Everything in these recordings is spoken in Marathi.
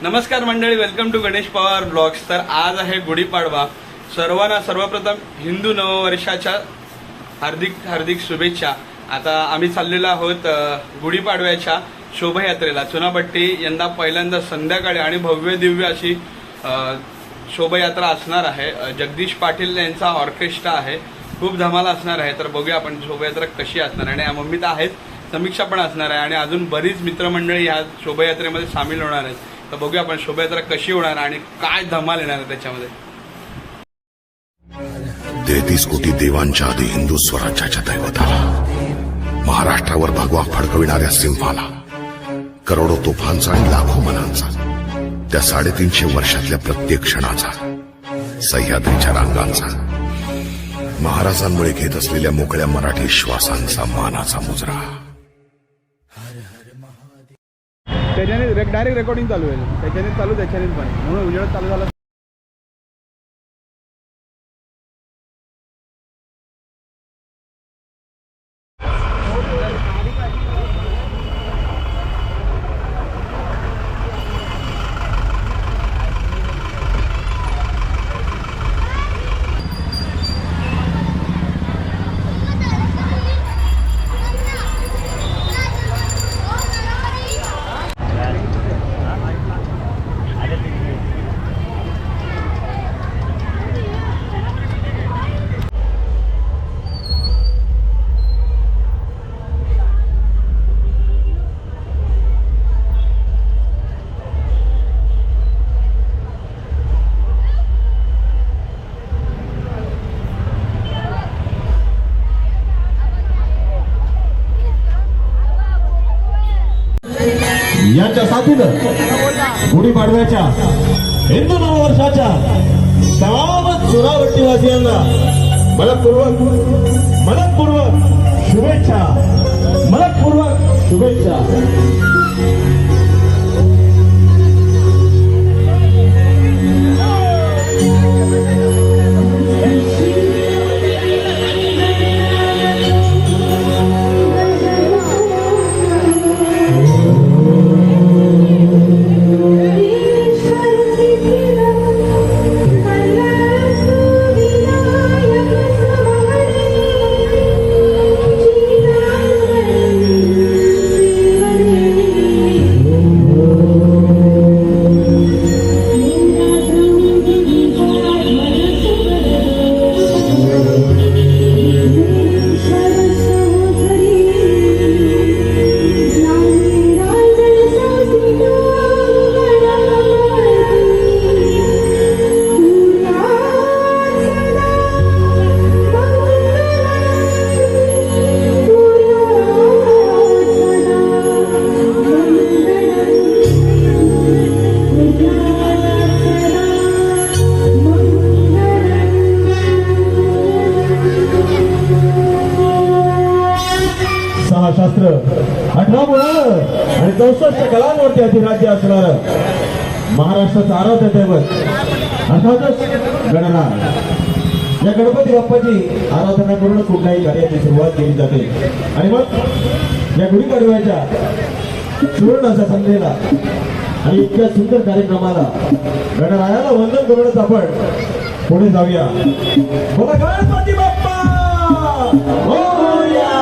नमस्कार मंडळी, welcome to Ganesh Pawar blogs. तर आज आहे गुढीपाडवा। सर्वांना सर्वप्रथम हिंदू नववर्षाच्या हार्दिक हार्दिक शुभेच्छा। आता आम्ही चाललेलो आहोत गुढीपाडव्याच्या शोभायात्रेला चुनाभट्टी। यंदा पहिल्यांदा संध्याकाळी आणि भव्य दिव्य अशी शोभायात्रा असणार आहे। जगदीश पाटील यांचा ऑर्केस्ट्रा आहे, खूप धमाल असणार आहे। तर बघूया आपण शोभायात्रा कशी असणार आहे। आणि मम्मी तर आहेच, समीक्षा पण असणार आहे आणि अजून बरीच मित्रमंडळी ह्या शोभायात्रेमध्ये सामील होणार आहेत। तर बघूया आपण शोभायात्रा कशी होणार आणि काय धमाल येणार आहे त्याच्यामध्ये। 33 कोटी देवांच्या आधी हिंदू स्वराज्याच्या दैवताला, महाराष्ट्रावर भगवा फडकविणाऱ्या सिंहाला, करोडो तोफांचा आणि लाखो मनांचा, त्या 350 वर्षातल्या प्रत्येक क्षणाचा, सह्याद्रीच्या रांगांचा, महाराजांमुळे घेत असलेल्या मोकळ्या मराठी श्वासांचा मानाचा मुजरा। त्याच्याने डायरेक्ट रेकॉर्डिंग चालू आहे, त्याच्याने पण म्हणून उजेड चालू झाला। यांच्या साथीनं गुढीपाडव्याच्या हिंदू नववर्षाच्या तमाम चुनाभट्टीवासियांना मनपूर्वक शुभेच्छा। शास्त्र 18 गुण आणि 64 कलांवरती अधिराज्य असणार महाराष्ट्राचं आराध्य दैवत अर्थातच गणराय। या गणपती बाप्पाची आराधना करून कुठल्याही कार्याची सुरुवात केली जाते आणि मग या गुढीपाडव्याच्या सुवर्ण अशा संध्येला आणि इतक्या सुंदर कार्यक्रमाला गणरायाला वंदन करूनच आपण पुढे जाऊया। बोला गणपती बाप्पा मोरया।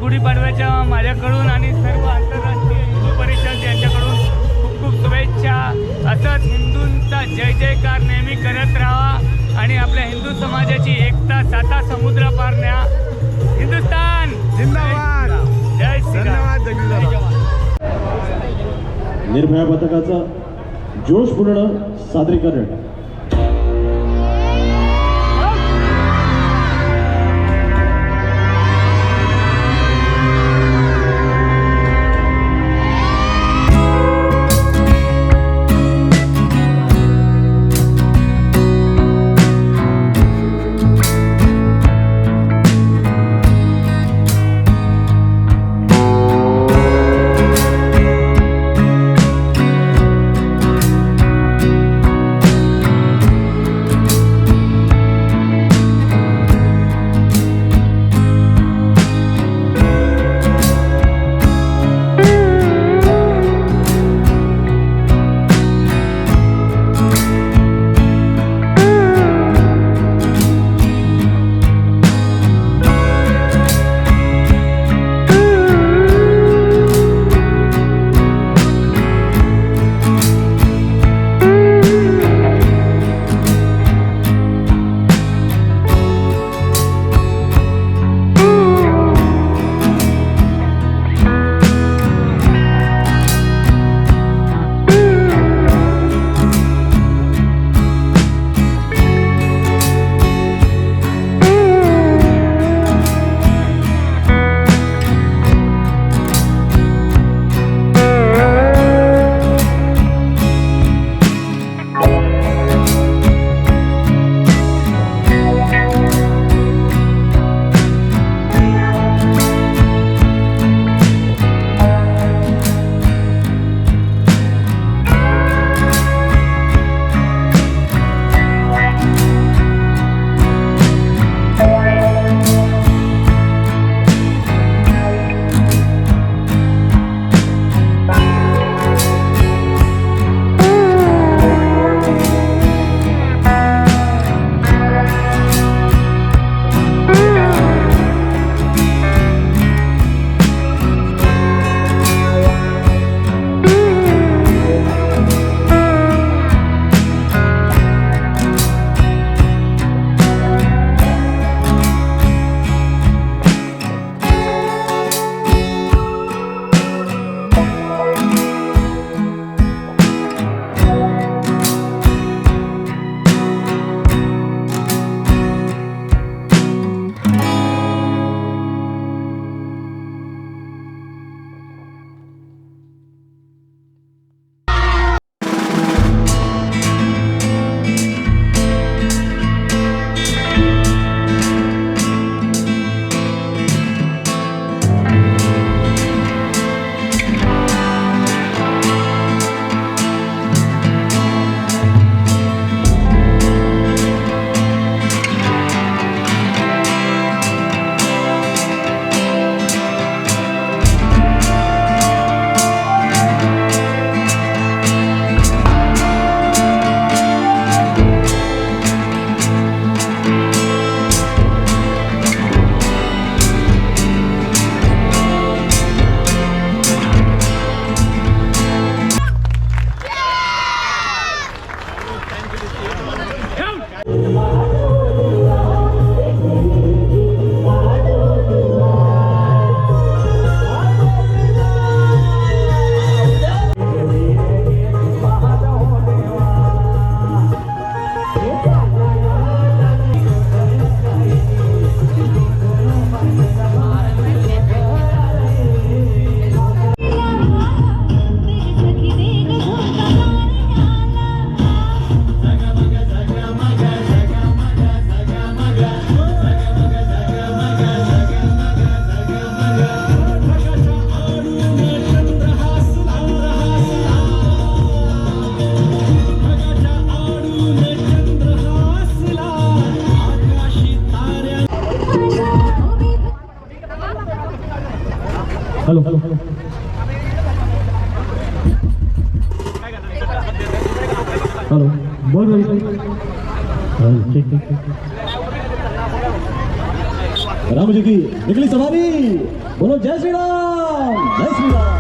गुढीपाडव्याच्या माझ्याकडून आणि सर्व आंतरराष्ट्रीय हिंदू परिषद यांच्याकडून खूप खूप शुभेच्छा. असंच हिंदूंचा जय जयकार नेहमी करत राहा आणि आपल्या हिंदू समाजाची एकता 7 समुद्र पार न्या. हिंदुस्तान जिंदाबाद. जय श्रीराम. निर्भया पथकाचा जोशपूर्ण सादरीकरण. हॅलो हॅलो बोल ठीक ठीक राम जी की निकली सवारी बोलो जय श्री राम जय श्री राम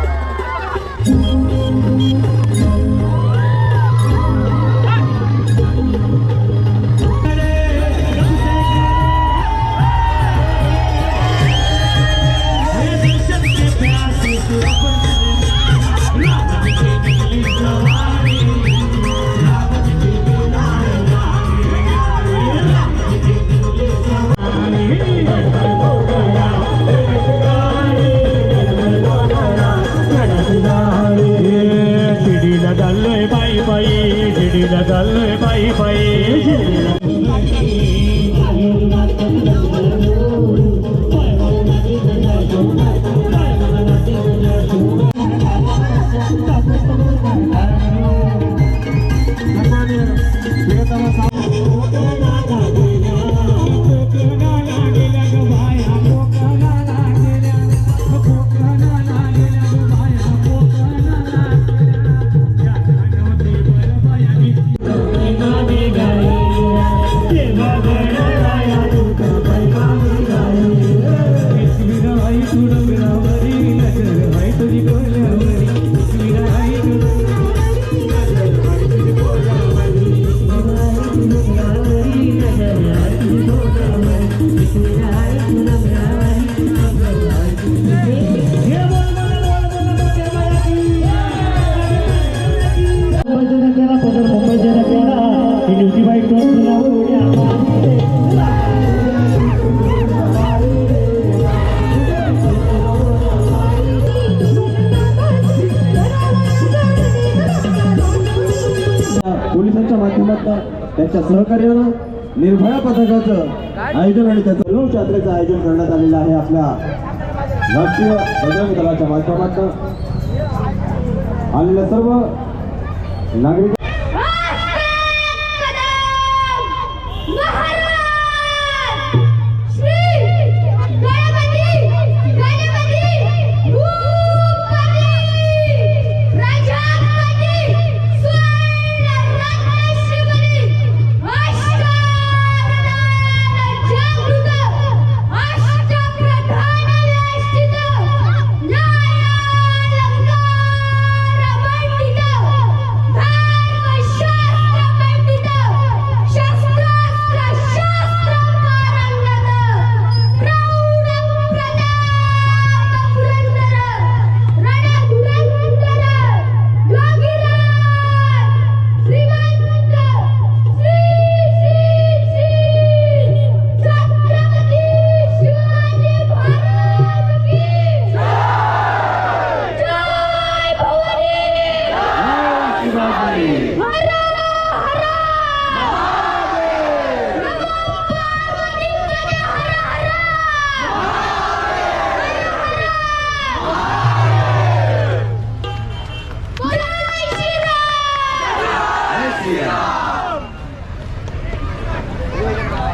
पोलिसांच्या माध्यमातून त्यांच्या सहकार्यानं निर्भया पथकाचं आयोजन आणि त्याचं मिरवणूक यात्रेचं आयोजन करण्यात आलेलं आहे आपल्या राष्ट्रीय बजरंग दलाच्या माध्यमातून आलेल्या सर्व नागरिक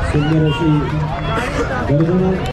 सुंदर अशी गर्जना जय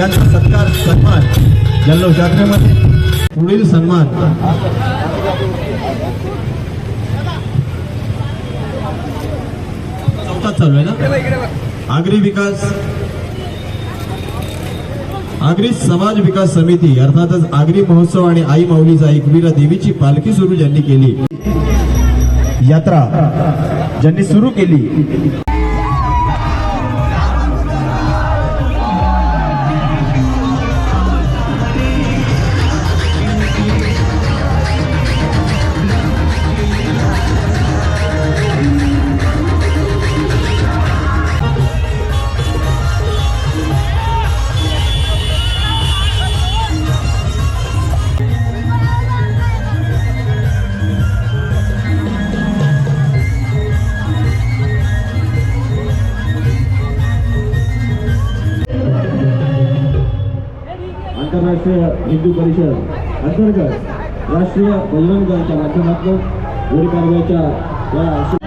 यांचा सत्कार सन्मान जल्लोष यात्रेमध्ये पुढील सन्मान चौथाच चालू आहे ना. आगरी समाज विकास समिती अर्थातच आगरी महोत्सव आणि आई माऊलीचा एकवीरा देवीची पालखी सुरू ज्यांनी केली, यात्रा ज्यांनी सुरू केली, आंतरराष्ट्रीय हिंदू परिषद अंतर्गत राष्ट्रीय बजरंग दलाच्या माध्यमातून गुढीपाडव्याच्या या